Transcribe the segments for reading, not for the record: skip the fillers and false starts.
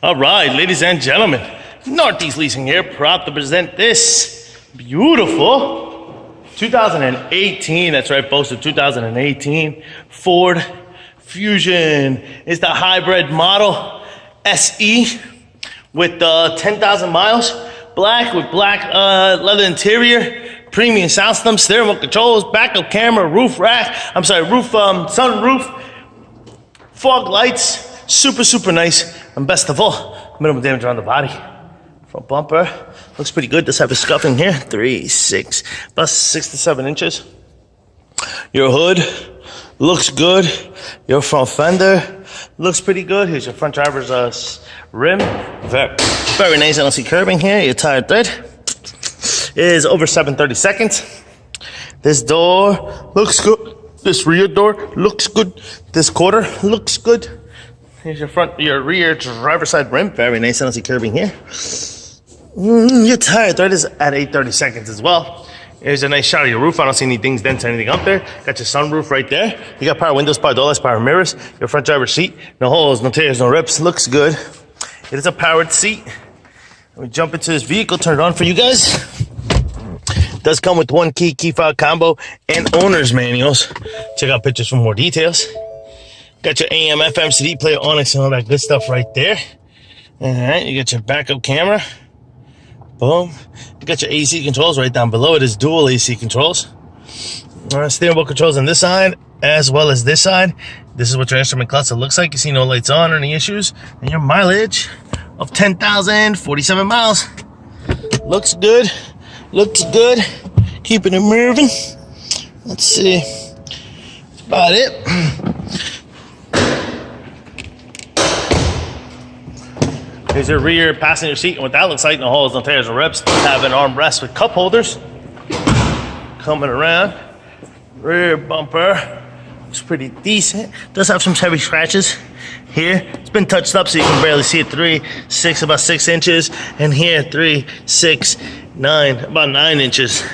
All right, ladies and gentlemen, Northeast Leasing here, proud to present this beautiful 2018, that's right, posted 2018 Ford Fusion. It's the hybrid model SE with 10,000 miles, black with black leather interior, premium sound system, steering wheel controls, backup camera, sunroof, fog lights, super nice, and best of all, minimal damage on the body. Front bumper looks pretty good. This type of scuffing here, about 6 to 7 inches. Your hood looks good. Your front fender looks pretty good. Here's your front driver's rim, very nice. I don't see curbing here. Your tire tread is over 7/32. This door looks good. This rear door looks good. This quarter looks good. Here's your rear driver's side rim. Very nice. I don't see curbing here. Your tire tread is at 8/32 as well. Here's a nice shot of your roof. I don't see any dings, dents, or anything up there. Got your sunroof right there. You got power windows, power door locks, power mirrors. Your front driver's seat. No holes, no tears, no rips. Looks good. It is a powered seat. Let me jump into this vehicle, turn it on for you guys. It does come with one key fob combo and owner's manuals. Check out pictures for more details. Got your AM, FM, CD player, Onyx, and all that good stuff right there. All right, you got your backup camera. Boom. You got your AC controls right down below. It is dual AC controls. Steering wheel controls on this side as well as this side. This is what your instrument cluster looks like. You see no lights on or any issues. And your mileage of 10,047 miles. Looks good. Looks good. Keeping it moving. Let's see. That's about it. Here's your rear passenger seat, and what that looks like, no holes, no tears, no rips. Have an armrest with cup holders. Coming around. Rear bumper looks pretty decent. Does have some heavy scratches here. It's been touched up so you can barely see it. About 6 inches. And here, 3, 6, 9, about 9 inches.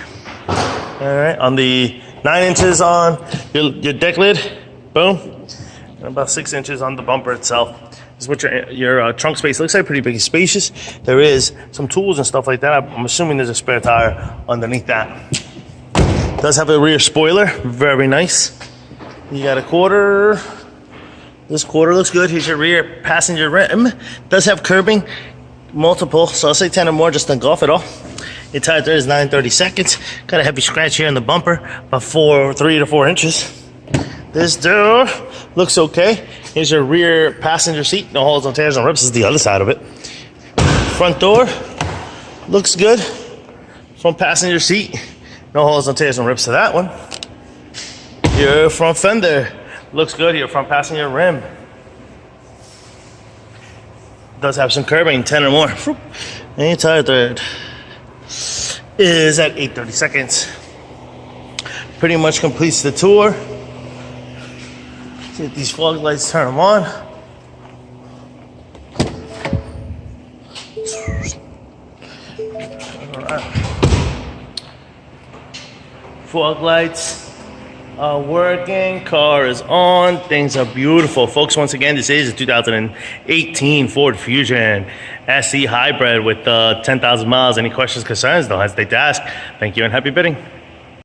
All right, on the 9 inches on your deck lid, boom. And about 6 inches on the bumper itself. This is what your trunk space looks like, pretty big and spacious. There is some tools and stuff like that. I'm assuming there's a spare tire underneath that. Does have a rear spoiler, very nice. You got a quarter. This quarter looks good. Here's your rear passenger rim. Does have curbing, multiple, so I'll say 10 or more just to engulf it all. Your tire there is 9/32. Got a heavy scratch here in the bumper, about 3 to 4 inches. This door looks okay. Here's your rear passenger seat. No holes, no tears, no rips. This is the other side of it. Front door looks good. Front passenger seat. No holes, no tears, no rips to that one. Your front fender looks good. Your front passenger rim does have some curbing, 10 or more. And your tire tread is at 8/32. Pretty much completes the tour. See if these fog lights, turn them on. All right. Fog lights are working, car is on, things are beautiful. Folks, once again, this is a 2018 Ford Fusion SE Hybrid with 10,000 miles. Any questions, concerns, don't hesitate to ask. Thank you and happy bidding.